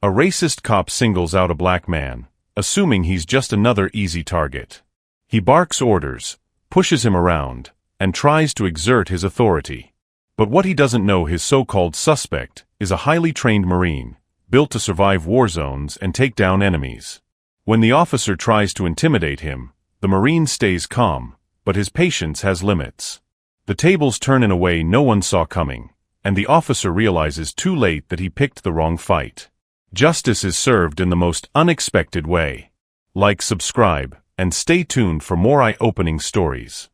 A racist cop singles out a black man, assuming he's just another easy target. He barks orders, pushes him around, and tries to exert his authority. But what he doesn't know, his so-called suspect is a highly trained Marine, built to survive war zones and take down enemies. When the officer tries to intimidate him, the Marine stays calm, but his patience has limits. The tables turn in a way no one saw coming, and the officer realizes too late that he picked the wrong fight. Justice is served in the most unexpected way. Like, subscribe, and stay tuned for more eye-opening stories.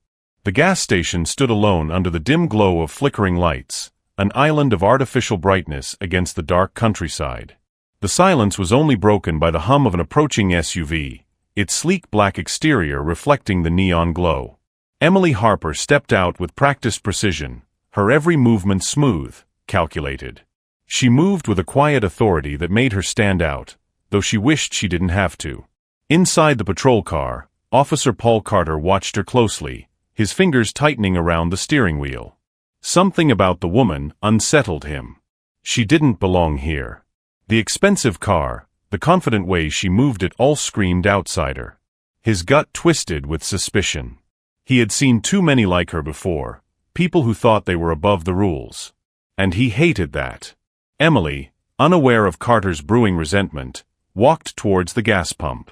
The gas station stood alone under the dim glow of flickering lights, an island of artificial brightness against the dark countryside. The silence was only broken by the hum of an approaching SUV, its sleek black exterior reflecting the neon glow. Emily Harper stepped out with practiced precision, her every movement smooth, calculated. She moved with a quiet authority that made her stand out, though she wished she didn't have to. Inside the patrol car, Officer Paul Carter watched her closely, his fingers tightening around the steering wheel. Something about the woman unsettled him. She didn't belong here. The expensive car, the confident way she moved it all screamed outsider. His gut twisted with suspicion. He had seen too many like her before, people who thought they were above the rules. And he hated that. Emily, unaware of Carter's brewing resentment, walked towards the gas pump.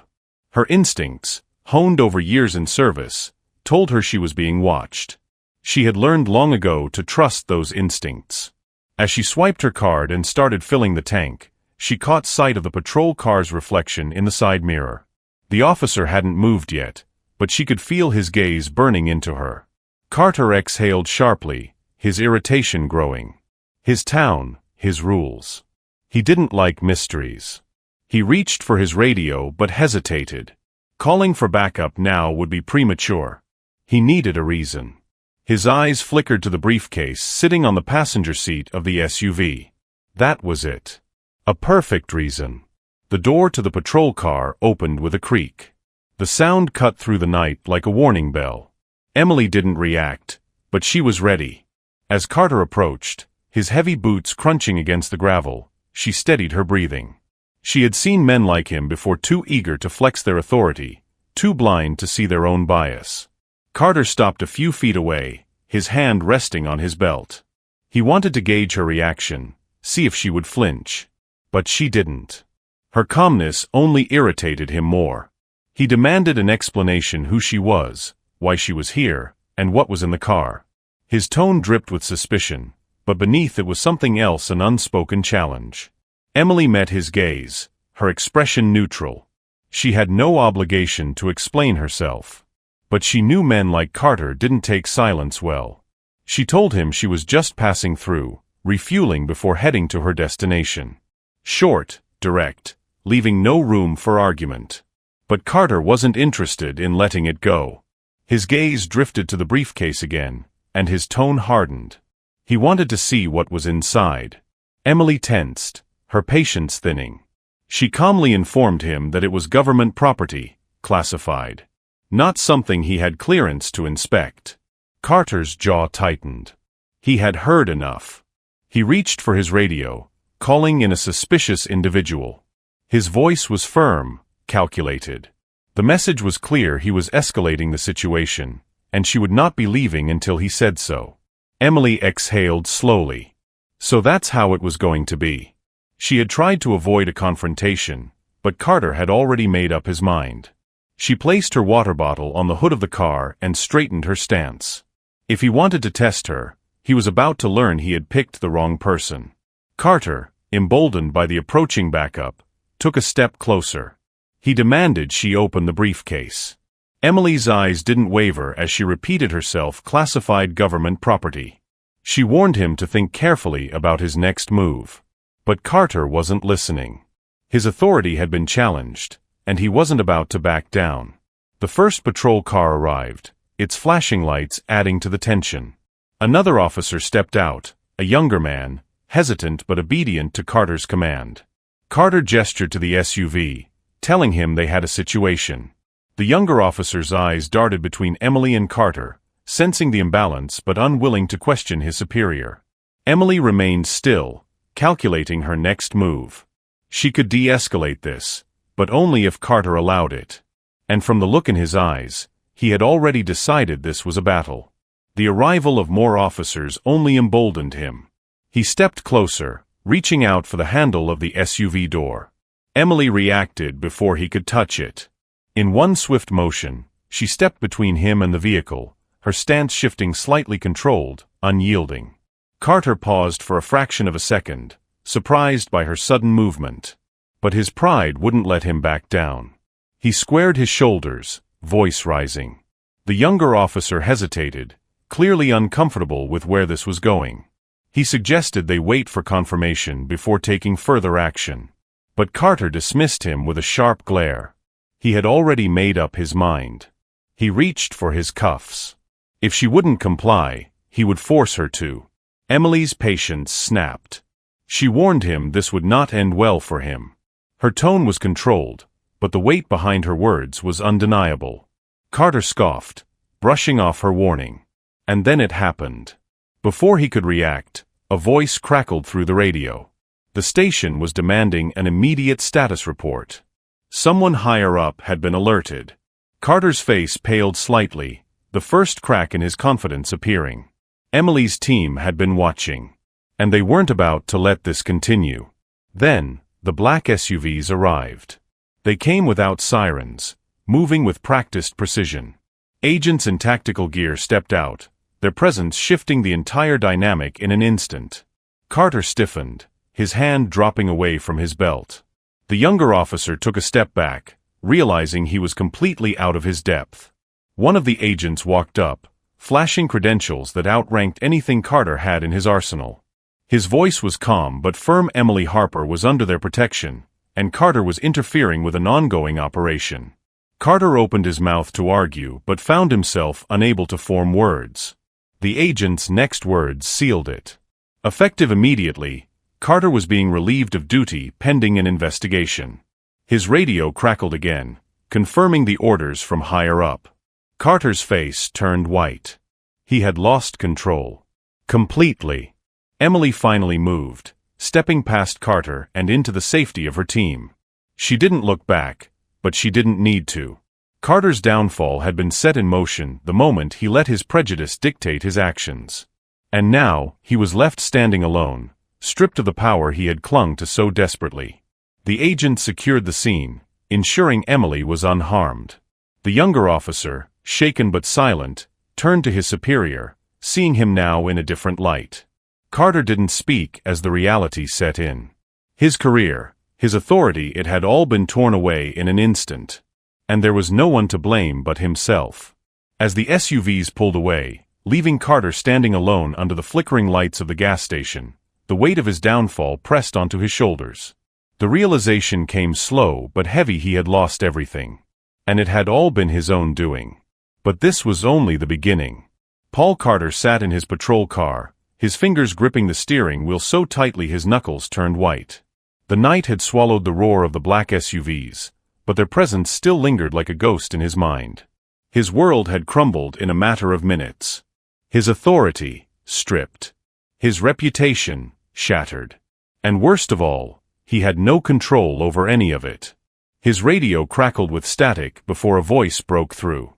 Her instincts, honed over years in service, told her she was being watched. She had learned long ago to trust those instincts. As she swiped her card and started filling the tank, she caught sight of the patrol car's reflection in the side mirror. The officer hadn't moved yet, but she could feel his gaze burning into her. Carter exhaled sharply, his irritation growing. His town, his rules. He didn't like mysteries. He reached for his radio but hesitated. Calling for backup now would be premature. He needed a reason. His eyes flickered to the briefcase sitting on the passenger seat of the SUV. That was it. A perfect reason. The door to the patrol car opened with a creak. The sound cut through the night like a warning bell. Emily didn't react, but she was ready. As Carter approached, his heavy boots crunching against the gravel, she steadied her breathing. She had seen men like him before, too eager to flex their authority, too blind to see their own bias. Carter stopped a few feet away, his hand resting on his belt. He wanted to gauge her reaction, see if she would flinch. But she didn't. Her calmness only irritated him more. He demanded an explanation: who she was, why she was here, and what was in the car. His tone dripped with suspicion, but beneath it was something else, an unspoken challenge. Emily met his gaze, her expression neutral. She had no obligation to explain herself. But she knew men like Carter didn't take silence well. She told him she was just passing through, refueling before heading to her destination. Short, direct, leaving no room for argument. But Carter wasn't interested in letting it go. His gaze drifted to the briefcase again, and his tone hardened. He wanted to see what was inside. Emily tensed, her patience thinning. She calmly informed him that it was government property, classified. Not something he had clearance to inspect. Carter's jaw tightened. He had heard enough. He reached for his radio, calling in a suspicious individual. His voice was firm, calculated. The message was clear: he was escalating the situation, and she would not be leaving until he said so. Emily exhaled slowly. So that's how it was going to be. She had tried to avoid a confrontation, but Carter had already made up his mind. She placed her water bottle on the hood of the car and straightened her stance. If he wanted to test her, he was about to learn he had picked the wrong person. Carter, emboldened by the approaching backup, took a step closer. He demanded she open the briefcase. Emily's eyes didn't waver as she repeated herself: classified government property. She warned him to think carefully about his next move. But Carter wasn't listening. His authority had been challenged, and he wasn't about to back down. The first patrol car arrived, its flashing lights adding to the tension. Another officer stepped out, a younger man, hesitant but obedient to Carter's command. Carter gestured to the SUV, telling him they had a situation. The younger officer's eyes darted between Emily and Carter, sensing the imbalance but unwilling to question his superior. Emily remained still, calculating her next move. She could de-escalate this, but only if Carter allowed it. And from the look in his eyes, he had already decided this was a battle. The arrival of more officers only emboldened him. He stepped closer, reaching out for the handle of the SUV door. Emily reacted before he could touch it. In one swift motion, she stepped between him and the vehicle, her stance shifting slightly controlled, unyielding. Carter paused for a fraction of a second, surprised by her sudden movement. But his pride wouldn't let him back down. He squared his shoulders, voice rising. The younger officer hesitated, clearly uncomfortable with where this was going. He suggested they wait for confirmation before taking further action. But Carter dismissed him with a sharp glare. He had already made up his mind. He reached for his cuffs. If she wouldn't comply, he would force her to. Emily's patience snapped. She warned him this would not end well for him. Her tone was controlled, but the weight behind her words was undeniable. Carter scoffed, brushing off her warning. And then it happened. Before he could react, a voice crackled through the radio. The station was demanding an immediate status report. Someone higher up had been alerted. Carter's face paled slightly, the first crack in his confidence appearing. Emily's team had been watching, and they weren't about to let this continue. Then, the black SUVs arrived. They came without sirens, moving with practiced precision. Agents in tactical gear stepped out, their presence shifting the entire dynamic in an instant. Carter stiffened, his hand dropping away from his belt. The younger officer took a step back, realizing he was completely out of his depth. One of the agents walked up, flashing credentials that outranked anything Carter had in his arsenal. His voice was calm but firm. Emily Harper was under their protection, and Carter was interfering with an ongoing operation. Carter opened his mouth to argue but found himself unable to form words. The agent's next words sealed it. Effective immediately, Carter was being relieved of duty pending an investigation. His radio crackled again, confirming the orders from higher up. Carter's face turned white. He had lost control. Completely. Emily finally moved, stepping past Carter and into the safety of her team. She didn't look back, but she didn't need to. Carter's downfall had been set in motion the moment he let his prejudice dictate his actions. And now, he was left standing alone, stripped of the power he had clung to so desperately. The agent secured the scene, ensuring Emily was unharmed. The younger officer, shaken but silent, turned to his superior, seeing him now in a different light. Carter didn't speak as the reality set in. His career, his authority, it had all been torn away in an instant. And there was no one to blame but himself. As the SUVs pulled away, leaving Carter standing alone under the flickering lights of the gas station, the weight of his downfall pressed onto his shoulders. The realization came slow but heavy. He had lost everything. And it had all been his own doing. But this was only the beginning. Paul Carter sat in his patrol car, his fingers gripping the steering wheel so tightly his knuckles turned white. The night had swallowed the roar of the black SUVs, but their presence still lingered like a ghost in his mind. His world had crumbled in a matter of minutes. His authority, stripped. His reputation, shattered. And worst of all, he had no control over any of it. His radio crackled with static before a voice broke through.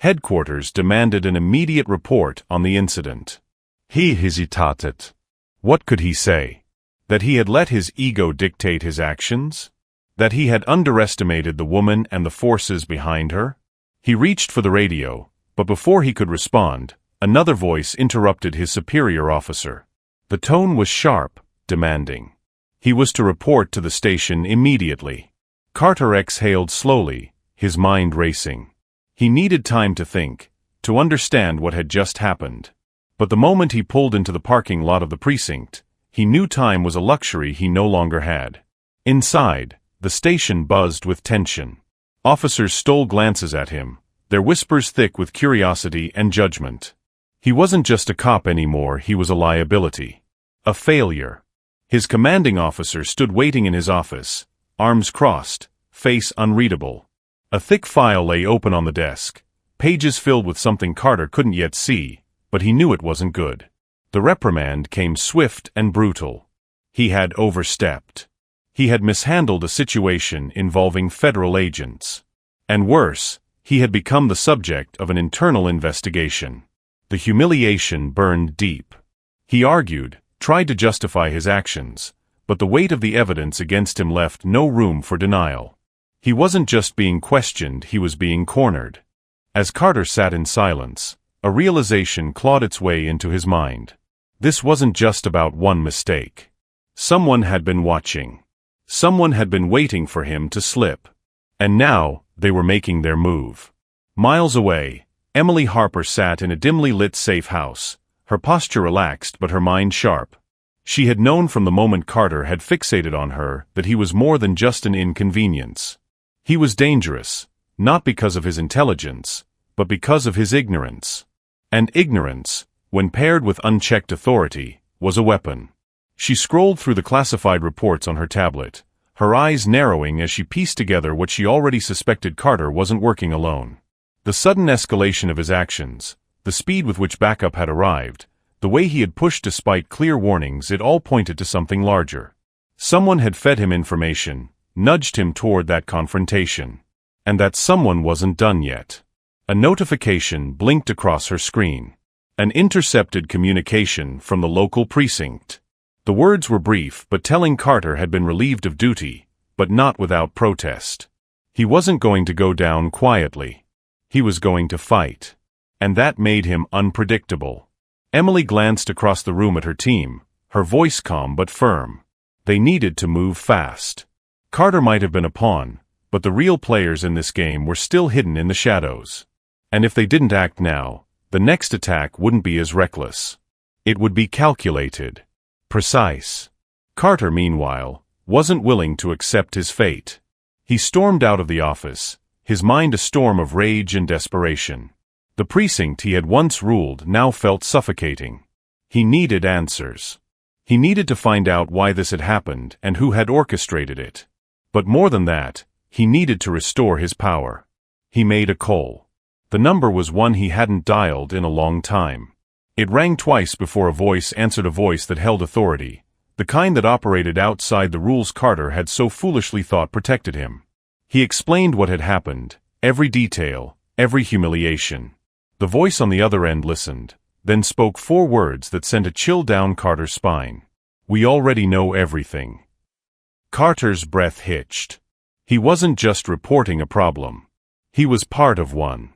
Headquarters demanded an immediate report on the incident. He hesitated. What could he say? That he had let his ego dictate his actions? That he had underestimated the woman and the forces behind her? He reached for the radio, but before he could respond, another voice interrupted his superior officer. The tone was sharp, demanding. He was to report to the station immediately. Carter exhaled slowly, his mind racing. He needed time to think, to understand what had just happened. But the moment he pulled into the parking lot of the precinct, he knew time was a luxury he no longer had. Inside, the station buzzed with tension. Officers stole glances at him, their whispers thick with curiosity and judgment. He wasn't just a cop anymore, he was a liability. A failure. His commanding officer stood waiting in his office, arms crossed, face unreadable. A thick file lay open on the desk, pages filled with something Carter couldn't yet see, but he knew it wasn't good. The reprimand came swift and brutal. He had overstepped. He had mishandled a situation involving federal agents. And worse, he had become the subject of an internal investigation. The humiliation burned deep. He argued, tried to justify his actions, but the weight of the evidence against him left no room for denial. He wasn't just being questioned, he was being cornered. As Carter sat in silence, a realization clawed its way into his mind. This wasn't just about one mistake. Someone had been watching. Someone had been waiting for him to slip. And now, they were making their move. Miles away, Emily Harper sat in a dimly lit safe house, her posture relaxed but her mind sharp. She had known from the moment Carter had fixated on her that he was more than just an inconvenience. He was dangerous, not because of his intelligence, but because of his ignorance. And ignorance, when paired with unchecked authority, was a weapon. She scrolled through the classified reports on her tablet, her eyes narrowing as she pieced together what she already suspected: Carter wasn't working alone. The sudden escalation of his actions, the speed with which backup had arrived, the way he had pushed despite clear warnings, it all pointed to something larger. Someone had fed him information, nudged him toward that confrontation. And that someone wasn't done yet. A notification blinked across her screen. An intercepted communication from the local precinct. The words were brief, but telling: Carter had been relieved of duty, but not without protest. He wasn't going to go down quietly. He was going to fight. And that made him unpredictable. Emily glanced across the room at her team, her voice calm but firm. They needed to move fast. Carter might have been a pawn, but the real players in this game were still hidden in the shadows. And if they didn't act now, the next attack wouldn't be as reckless. It would be calculated. Precise. Carter, meanwhile, wasn't willing to accept his fate. He stormed out of the office, his mind a storm of rage and desperation. The precinct he had once ruled now felt suffocating. He needed answers. He needed to find out why this had happened and who had orchestrated it. But more than that, he needed to restore his power. He made a call. The number was one he hadn't dialed in a long time. It rang twice before a voice answered, a voice that held authority, the kind that operated outside the rules Carter had so foolishly thought protected him. He explained what had happened, every detail, every humiliation. The voice on the other end listened, then spoke 4 words that sent a chill down Carter's spine. "We already know everything." Carter's breath hitched. He wasn't just reporting a problem. He was part of one.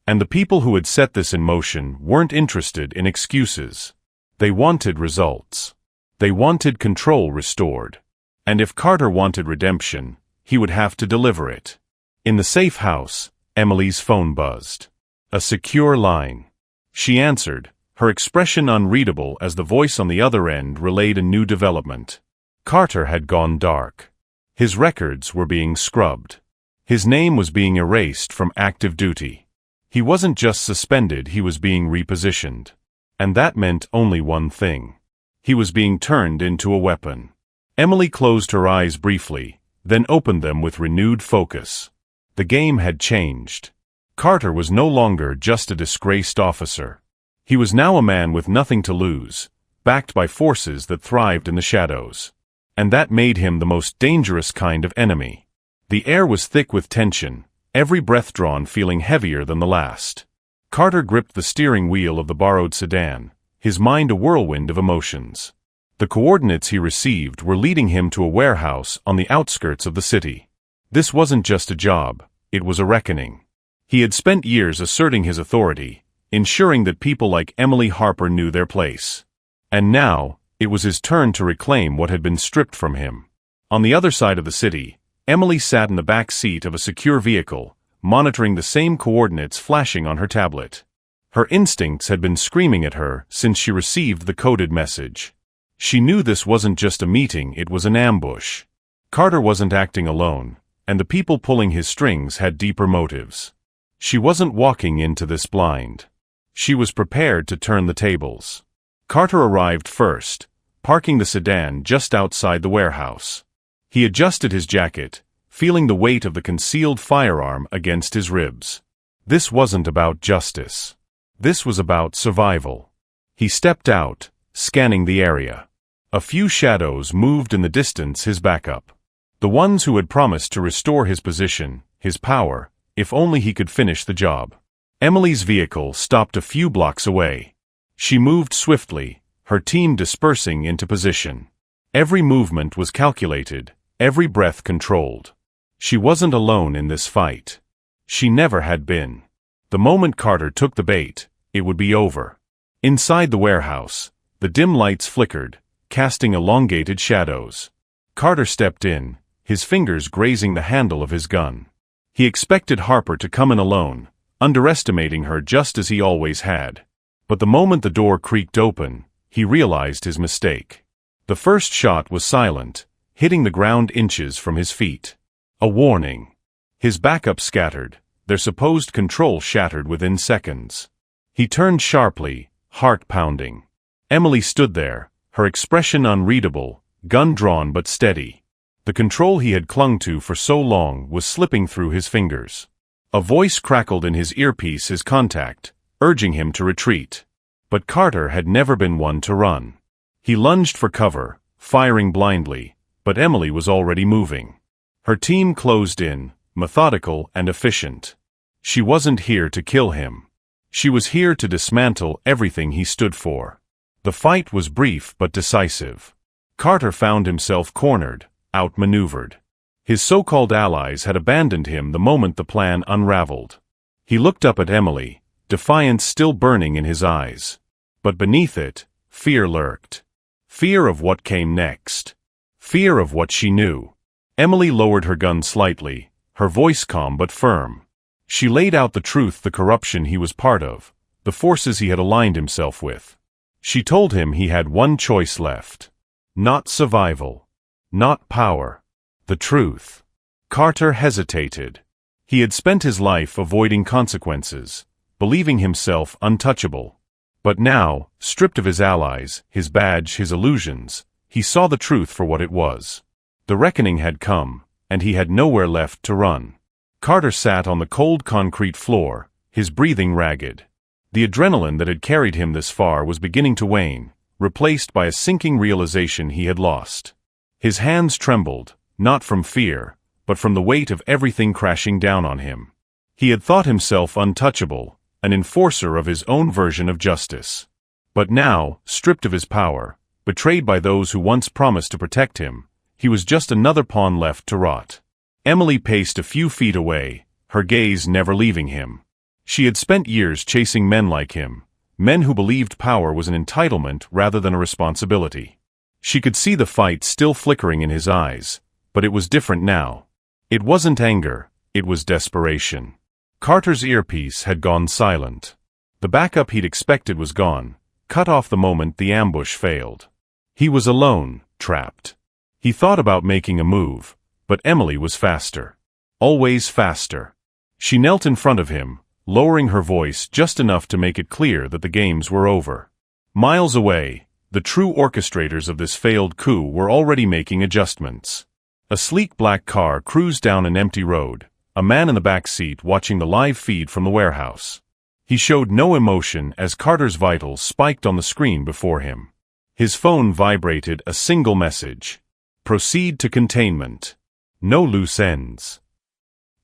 And the people who had set this in motion weren't interested in excuses. They wanted results. They wanted control restored. And if Carter wanted redemption, he would have to deliver it. In the safe house, Emily's phone buzzed. A secure line. She answered, her expression unreadable as the voice on the other end relayed a new development. Carter had gone dark. His records were being scrubbed. His name was being erased from active duty. He wasn't just suspended, he was being repositioned. And that meant only one thing. He was being turned into a weapon. Emily closed her eyes briefly, then opened them with renewed focus. The game had changed. Carter was no longer just a disgraced officer. He was now a man with nothing to lose, backed by forces that thrived in the shadows. And that made him the most dangerous kind of enemy. The air was thick with tension, every breath drawn feeling heavier than the last. Carter gripped the steering wheel of the borrowed sedan, his mind a whirlwind of emotions. The coordinates he received were leading him to a warehouse on the outskirts of the city. This wasn't just a job, it was a reckoning. He had spent years asserting his authority, ensuring that people like Emily Harper knew their place. And now, it was his turn to reclaim what had been stripped from him. On the other side of the city, Emily sat in the back seat of a secure vehicle, monitoring the same coordinates flashing on her tablet. Her instincts had been screaming at her since she received the coded message. She knew this wasn't just a meeting, it was an ambush. Carter wasn't acting alone, and the people pulling his strings had deeper motives. She wasn't walking into this blind. She was prepared to turn the tables. Carter arrived first, parking the sedan just outside the warehouse. He adjusted his jacket, feeling the weight of the concealed firearm against his ribs. This wasn't about justice. This was about survival. He stepped out, scanning the area. A few shadows moved in the distance, his backup. The ones who had promised to restore his position, his power, if only he could finish the job. Emily's vehicle stopped a few blocks away. She moved swiftly, her team dispersing into position. Every movement was calculated, every breath controlled. She wasn't alone in this fight. She never had been. The moment Carter took the bait, it would be over. Inside the warehouse, the dim lights flickered, casting elongated shadows. Carter stepped in, his fingers grazing the handle of his gun. He expected Harper to come in alone, underestimating her just as he always had. But the moment the door creaked open, he realized his mistake. The first shot was silent, hitting the ground inches from his feet. A warning. His backup scattered, their supposed control shattered within seconds. He turned sharply, heart pounding. Emily stood there, her expression unreadable, gun drawn but steady. The control he had clung to for so long was slipping through his fingers. A voice crackled in his earpiece his contact, urging him to retreat. But Carter had never been one to run. He lunged for cover, firing blindly, but Emily was already moving. Her team closed in, methodical and efficient. She wasn't here to kill him. She was here to dismantle everything he stood for. The fight was brief but decisive. Carter found himself cornered, outmaneuvered. His so-called allies had abandoned him the moment the plan unraveled. He looked up at Emily, defiance still burning in his eyes. But beneath it, fear lurked. Fear of what came next. Fear of what she knew. Emily lowered her gun slightly, her voice calm but firm. She laid out the truth, the corruption he was part of, the forces he had aligned himself with. She told him he had one choice left. Not survival. Not power. The truth. Carter hesitated. He had spent his life avoiding consequences, believing himself untouchable. But now, stripped of his allies, his badge, his illusions, he saw the truth for what it was. The reckoning had come, and he had nowhere left to run. Carter sat on the cold concrete floor, his breathing ragged. The adrenaline that had carried him this far was beginning to wane, replaced by a sinking realization he had lost. His hands trembled, not from fear, but from the weight of everything crashing down on him. He had thought himself untouchable, an enforcer of his own version of justice. But now, stripped of his power, betrayed by those who once promised to protect him, he was just another pawn left to rot. Emily paced a few feet away, her gaze never leaving him. She had spent years chasing men like him, men who believed power was an entitlement rather than a responsibility. She could see the fight still flickering in his eyes, but it was different now. It wasn't anger, it was desperation. Carter's earpiece had gone silent. The backup he'd expected was gone, cut off the moment the ambush failed. He was alone, trapped. He thought about making a move, but Emily was faster. Always faster. She knelt in front of him, lowering her voice just enough to make it clear that the games were over. Miles away, the true orchestrators of this failed coup were already making adjustments. A sleek black car cruised down an empty road, a man in the back seat watching the live feed from the warehouse. He showed no emotion as Carter's vitals spiked on the screen before him. His phone vibrated a single message. Proceed to containment. No loose ends.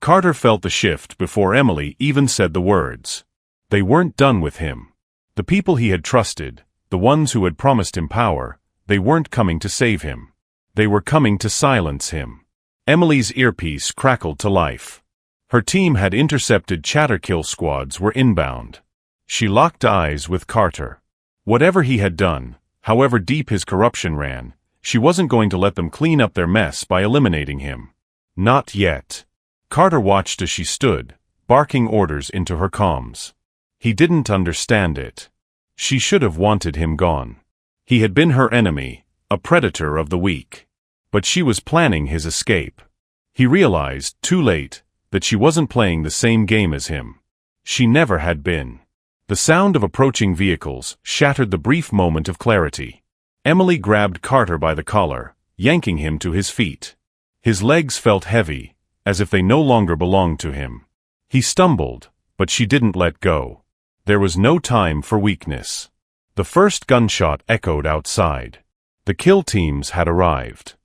Carter felt the shift before Emily even said the words. They weren't done with him. The people he had trusted, the ones who had promised him power, they weren't coming to save him. They were coming to silence him. Emily's earpiece crackled to life. Her team had intercepted chatter-kill squads were inbound. She locked eyes with Carter. Whatever he had done, however deep his corruption ran, she wasn't going to let them clean up their mess by eliminating him. Not yet. Carter watched as she stood, barking orders into her comms. He didn't understand it. She should have wanted him gone. He had been her enemy, a predator of the weak. But she was planning his escape. He realized, too late, that she wasn't playing the same game as him. She never had been. The sound of approaching vehicles shattered the brief moment of clarity. Emily grabbed Carter by the collar, yanking him to his feet. His legs felt heavy, as if they no longer belonged to him. He stumbled, but she didn't let go. There was no time for weakness. The first gunshot echoed outside. The kill teams had arrived.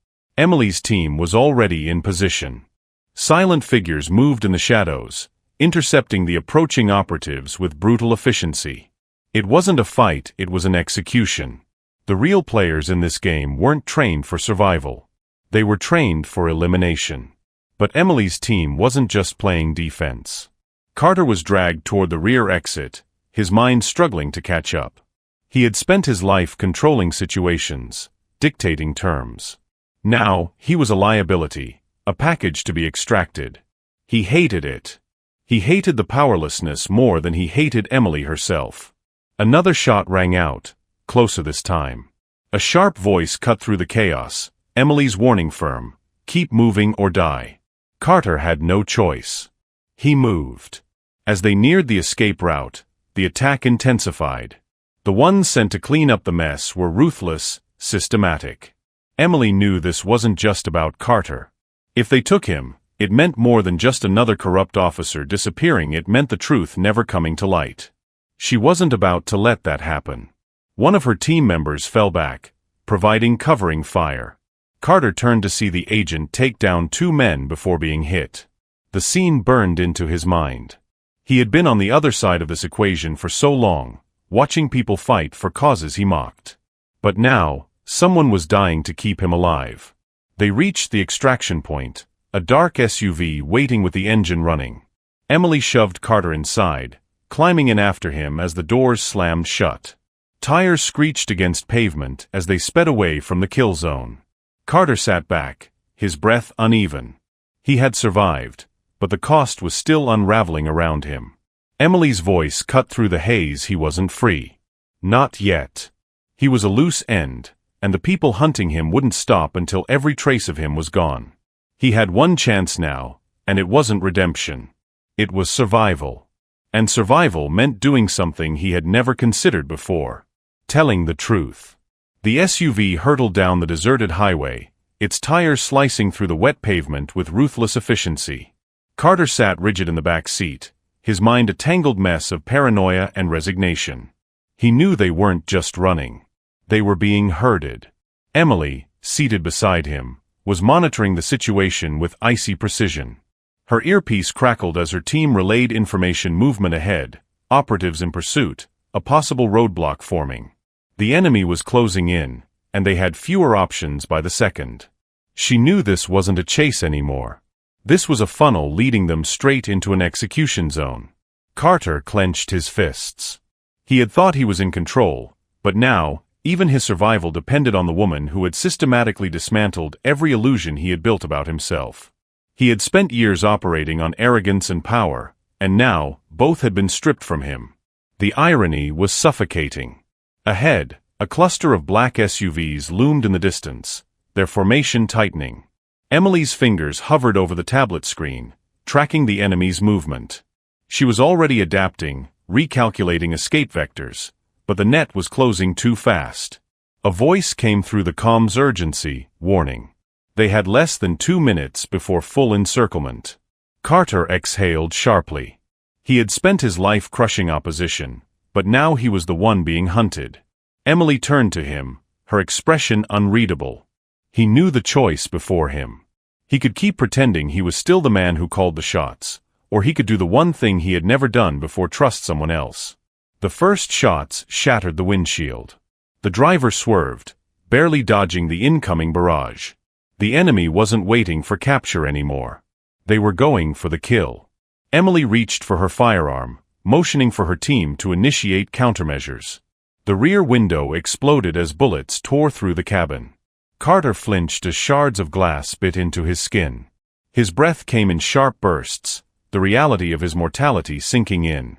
Emily's team was already in position. Silent figures moved in the shadows, intercepting the approaching operatives with brutal efficiency. It wasn't a fight, it was an execution. The real players in this game weren't trained for survival. They were trained for elimination. But Emily's team wasn't just playing defense. Carter was dragged toward the rear exit, his mind struggling to catch up. He had spent his life controlling situations, dictating terms. Now, he was a liability, a package to be extracted. He hated it. He hated the powerlessness more than he hated Emily herself. Another shot rang out, closer this time. A sharp voice cut through the chaos, Emily's warning firm, keep moving or die. Carter had no choice. He moved. As they neared the escape route, the attack intensified. The ones sent to clean up the mess were ruthless, systematic. Emily knew this wasn't just about Carter. If they took him, it meant more than just another corrupt officer disappearing, it meant the truth never coming to light. She wasn't about to let that happen. One of her team members fell back, providing covering fire. Carter turned to see the agent take down 2 men before being hit. The scene burned into his mind. He had been on the other side of this equation for so long, watching people fight for causes he mocked. But now, someone was dying to keep him alive. They reached the extraction point, a dark SUV waiting with the engine running. Emily shoved Carter inside, climbing in after him as the doors slammed shut. Tires screeched against pavement as they sped away from the kill zone. Carter sat back, his breath uneven. He had survived, but the cost was still unraveling around him. Emily's voice cut through the haze. He wasn't free. Not yet. He was a loose end, and the people hunting him wouldn't stop until every trace of him was gone. He had one chance now, and it wasn't redemption. It was survival. And survival meant doing something he had never considered before. Telling the truth. The SUV hurtled down the deserted highway, its tires slicing through the wet pavement with ruthless efficiency. Carter sat rigid in the back seat, his mind a tangled mess of paranoia and resignation. He knew they weren't just running. They were being herded. Emily, seated beside him, was monitoring the situation with icy precision. Her earpiece crackled as her team relayed information: movement ahead, operatives in pursuit, a possible roadblock forming. The enemy was closing in, and they had fewer options by the second. She knew this wasn't a chase anymore. This was a funnel leading them straight into an execution zone. Carter clenched his fists. He had thought he was in control, but now, even his survival depended on the woman who had systematically dismantled every illusion he had built about himself. He had spent years operating on arrogance and power, and now, both had been stripped from him. The irony was suffocating. Ahead, a cluster of black SUVs loomed in the distance, their formation tightening. Emily's fingers hovered over the tablet screen, tracking the enemy's movement. She was already adapting, recalculating escape vectors, but the net was closing too fast. A voice came through the comms: urgency, warning. They had less than 2 minutes before full encirclement. Carter exhaled sharply. He had spent his life crushing opposition, but now he was the one being hunted. Emily turned to him, her expression unreadable. He knew the choice before him. He could keep pretending he was still the man who called the shots, or he could do the one thing he had never done before: trust someone else. The first shots shattered the windshield. The driver swerved, barely dodging the incoming barrage. The enemy wasn't waiting for capture anymore. They were going for the kill. Emily reached for her firearm, motioning for her team to initiate countermeasures. The rear window exploded as bullets tore through the cabin. Carter flinched as shards of glass bit into his skin. His breath came in sharp bursts, the reality of his mortality sinking in.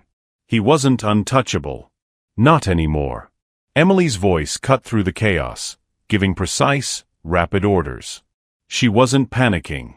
He wasn't untouchable. Not anymore. Emily's voice cut through the chaos, giving precise, rapid orders. She wasn't panicking.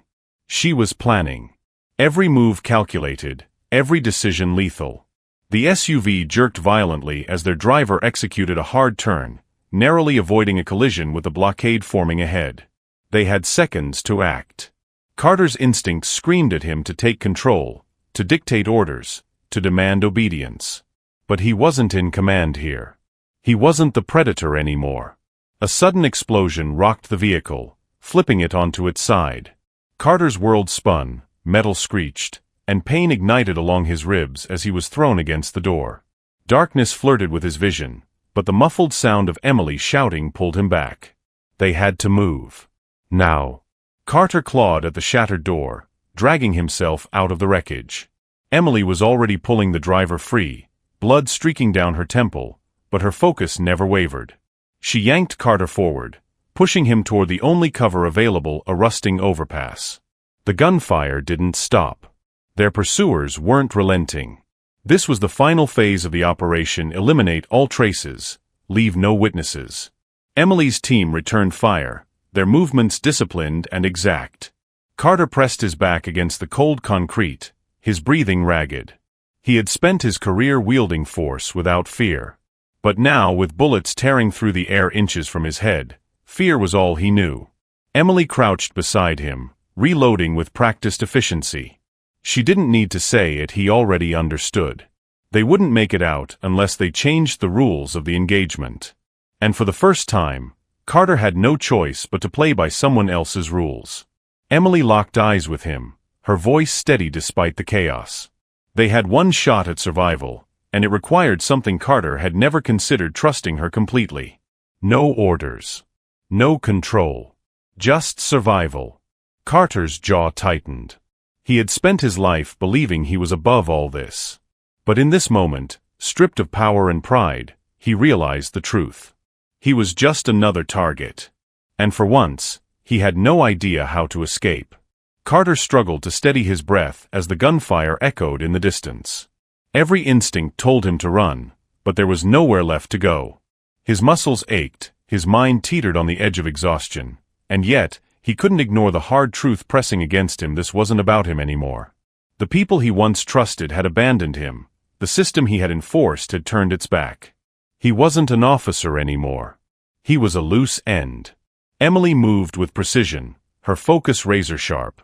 She was planning. Every move calculated, every decision lethal. The SUV jerked violently as their driver executed a hard turn, narrowly avoiding a collision with the blockade forming ahead. They had seconds to act. Carter's instincts screamed at him to take control, to dictate orders, to demand obedience. But he wasn't in command here. He wasn't the predator anymore. A sudden explosion rocked the vehicle, flipping it onto its side. Carter's world spun, metal screeched, and pain ignited along his ribs as he was thrown against the door. Darkness flirted with his vision, but the muffled sound of Emily shouting pulled him back. They had to move. Now. Carter clawed at the shattered door, dragging himself out of the wreckage. Emily was already pulling the driver free, blood streaking down her temple, but her focus never wavered. She yanked Carter forward, pushing him toward the only cover available, a rusting overpass. The gunfire didn't stop. Their pursuers weren't relenting. This was the final phase of the operation: eliminate all traces, leave no witnesses. Emily's team returned fire, their movements disciplined and exact. Carter pressed his back against the cold concrete, his breathing ragged. He had spent his career wielding force without fear. But now, with bullets tearing through the air inches from his head, fear was all he knew. Emily crouched beside him, reloading with practiced efficiency. She didn't need to say it, he already understood. They wouldn't make it out unless they changed the rules of the engagement. And for the first time, Carter had no choice but to play by someone else's rules. Emily locked eyes with him, her voice steady despite the chaos. They had one shot at survival, and it required something Carter had never considered: trusting her completely. No orders. No control. Just survival. Carter's jaw tightened. He had spent his life believing he was above all this. But in this moment, stripped of power and pride, he realized the truth. He was just another target. And for once, he had no idea how to escape. Carter struggled to steady his breath as the gunfire echoed in the distance. Every instinct told him to run, but there was nowhere left to go. His muscles ached, his mind teetered on the edge of exhaustion, and yet, he couldn't ignore the hard truth pressing against him: this wasn't about him anymore. The people he once trusted had abandoned him, the system he had enforced had turned its back. He wasn't an officer anymore. He was a loose end. Emily moved with precision, her focus razor-sharp.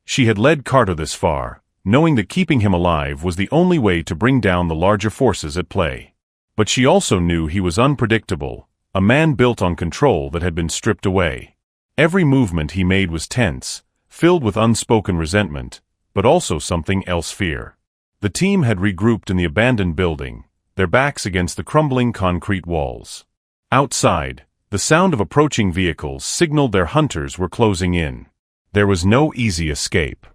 She had led Carter this far, knowing that keeping him alive was the only way to bring down the larger forces at play. But she also knew he was unpredictable, a man built on control that had been stripped away. Every movement he made was tense, filled with unspoken resentment, but also something else: fear. The team had regrouped in the abandoned building, their backs against the crumbling concrete walls. Outside, the sound of approaching vehicles signaled their hunters were closing in. There was no easy escape.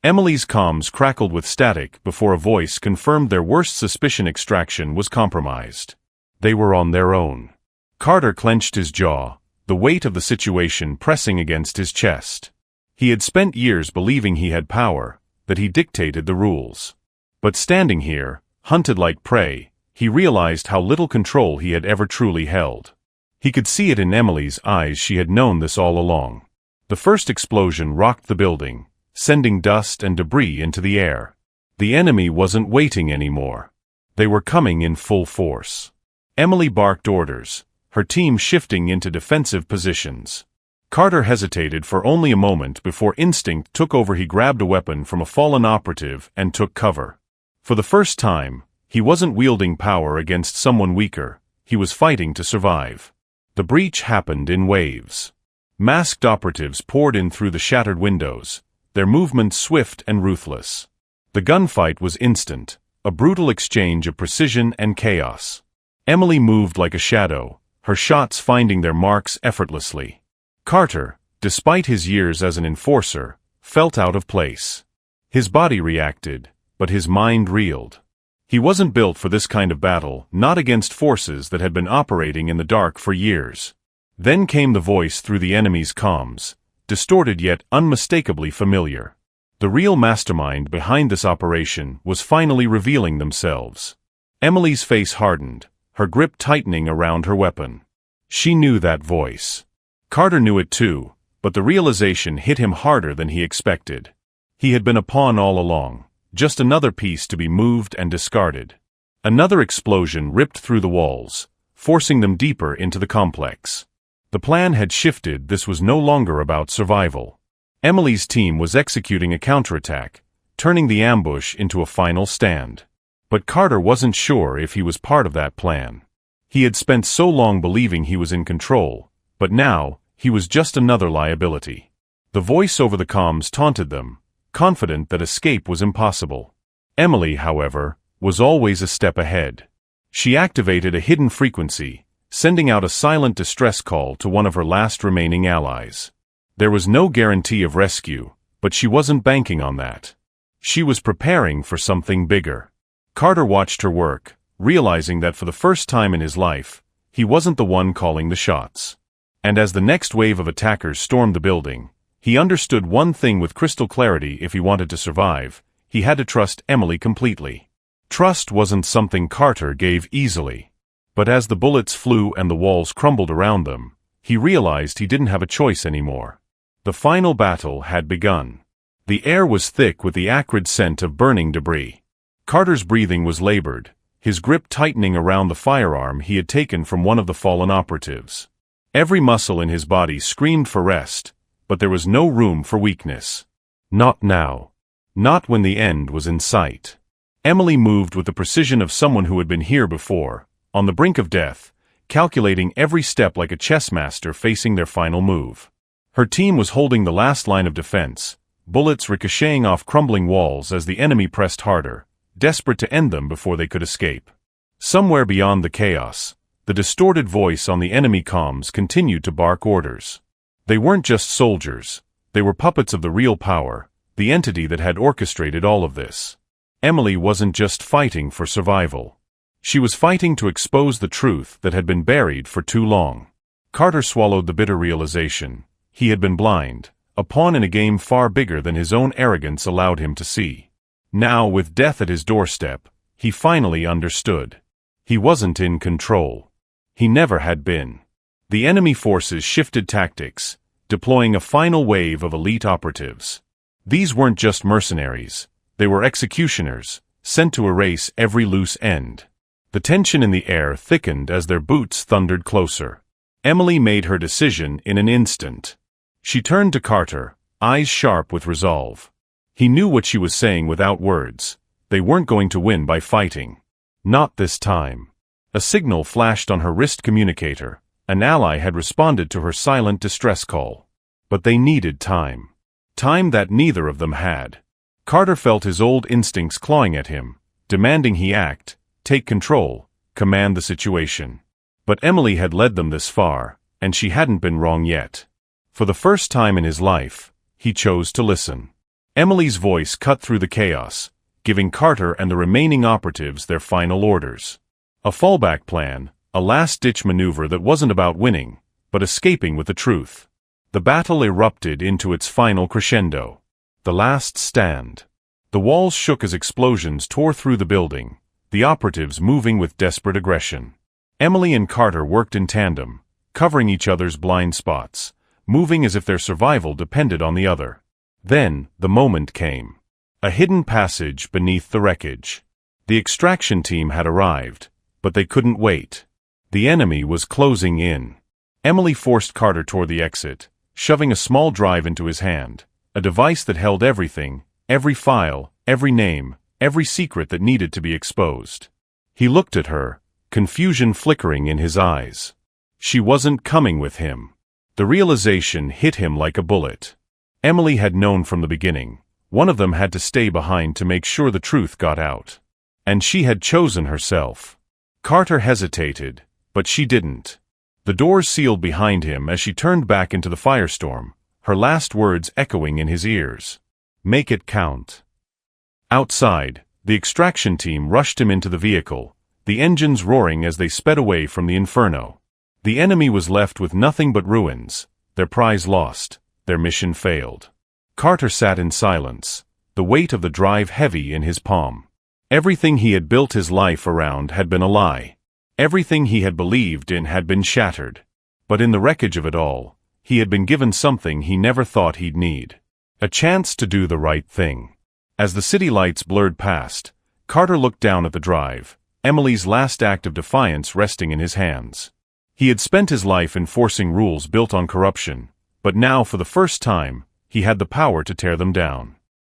Emily's comms crackled with static before a voice confirmed their worst suspicion: extraction was compromised. They were on their own. Carter clenched his jaw, the weight of the situation pressing against his chest. He had spent years believing he had power, that he dictated the rules. But standing here, hunted like prey, he realized how little control he had ever truly held. He could see it in Emily's eyes. She had known this all along. The first explosion rocked the building, sending dust and debris into the air. The enemy wasn't waiting anymore. They were coming in full force. Emily barked orders, her team shifting into defensive positions. Carter hesitated for only a moment before instinct took over. He grabbed a weapon from a fallen operative and took cover. For the first time, he wasn't wielding power against someone weaker, he was fighting to survive. The breach happened in waves. Masked operatives poured in through the shattered windows, their movements swift and ruthless. The gunfight was instant, a brutal exchange of precision and chaos. Emily moved like a shadow, her shots finding their marks effortlessly. Carter, despite his years as an enforcer, felt out of place. His body reacted, but his mind reeled. He wasn't built for this kind of battle, not against forces that had been operating in the dark for years. Then came the voice through the enemy's comms, distorted yet unmistakably familiar. The real mastermind behind this operation was finally revealing themselves. Emily's face hardened, her grip tightening around her weapon. She knew that voice. Carter knew it too, but the realization hit him harder than he expected. He had been a pawn all along, just another piece to be moved and discarded. Another explosion ripped through the walls, forcing them deeper into the complex. The plan had shifted. This was no longer about survival. Emily's team was executing a counterattack, turning the ambush into a final stand. But Carter wasn't sure if he was part of that plan. He had spent so long believing he was in control, but now, He was just another liability. The voice over the comms taunted them, confident that escape was impossible. Emily, however, was always a step ahead. She activated a hidden frequency, sending out a silent distress call to one of her last remaining allies. There was no guarantee of rescue, but she wasn't banking on that. She was preparing for something bigger. Carter watched her work, realizing that for the first time in his life, he wasn't the one calling the shots. And as the next wave of attackers stormed the building, he understood one thing with crystal clarity: if he wanted to survive, he had to trust Emily completely. Trust wasn't something Carter gave easily. But as the bullets flew and the walls crumbled around them, he realized he didn't have a choice anymore. The final battle had begun. The air was thick with the acrid scent of burning debris. Carter's breathing was labored, his grip tightening around the firearm he had taken from one of the fallen operatives. Every muscle in his body screamed for rest, but there was no room for weakness. Not now. Not when the end was in sight. Emily moved with the precision of someone who had been here before, on the brink of death, calculating every step like a chess master facing their final move. Her team was holding the last line of defense, bullets ricocheting off crumbling walls as the enemy pressed harder, desperate to end them before they could escape. Somewhere beyond the chaos, the distorted voice on the enemy comms continued to bark orders. They weren't just soldiers, they were puppets of the real power, the entity that had orchestrated all of this. Emily wasn't just fighting for survival. She was fighting to expose the truth that had been buried for too long. Carter swallowed the bitter realization. He had been blind, a pawn in a game far bigger than his own arrogance allowed him to see. Now, with death at his doorstep, he finally understood. He wasn't in control. He never had been. The enemy forces shifted tactics, deploying a final wave of elite operatives. These weren't just mercenaries. They were executioners, sent to erase every loose end. The tension in the air thickened as their boots thundered closer. Emily made her decision in an instant. She turned to Carter, eyes sharp with resolve. He knew what she was saying without words. They weren't going to win by fighting. Not this time. A signal flashed on her wrist communicator. An ally had responded to her silent distress call. But they needed time. Time that neither of them had. Carter felt his old instincts clawing at him, demanding he act, take control, command the situation. But Emily had led them this far, and she hadn't been wrong yet. For the first time in his life, he chose to listen. Emily's voice cut through the chaos, giving Carter and the remaining operatives their final orders. A fallback plan, a last-ditch maneuver that wasn't about winning, but escaping with the truth. The battle erupted into its final crescendo. The last stand. The walls shook as explosions tore through the building, the operatives moving with desperate aggression. Emily and Carter worked in tandem, covering each other's blind spots, moving as if their survival depended on the other. Then, the moment came. A hidden passage beneath the wreckage. The extraction team had arrived, but they couldn't wait. The enemy was closing in. Emily forced Carter toward the exit, shoving a small drive into his hand, a device that held everything, every file, every name, every secret that needed to be exposed. He looked at her, confusion flickering in his eyes. She wasn't coming with him. The realization hit him like a bullet. Emily had known from the beginning. One of them had to stay behind to make sure the truth got out. And she had chosen herself. Carter hesitated, but she didn't. The doors sealed behind him as she turned back into the firestorm, her last words echoing in his ears. Make it count. Outside, the extraction team rushed him into the vehicle, the engines roaring as they sped away from the inferno. The enemy was left with nothing but ruins, their prize lost, their mission failed. Carter sat in silence, the weight of the drive heavy in his palm. Everything he had built his life around had been a lie. Everything he had believed in had been shattered. But in the wreckage of it all, he had been given something he never thought he'd need. A chance to do the right thing. As the city lights blurred past, Carter looked down at the drive, Emily's last act of defiance resting in his hands. He had spent his life enforcing rules built on corruption, but now for the first time, he had the power to tear them down.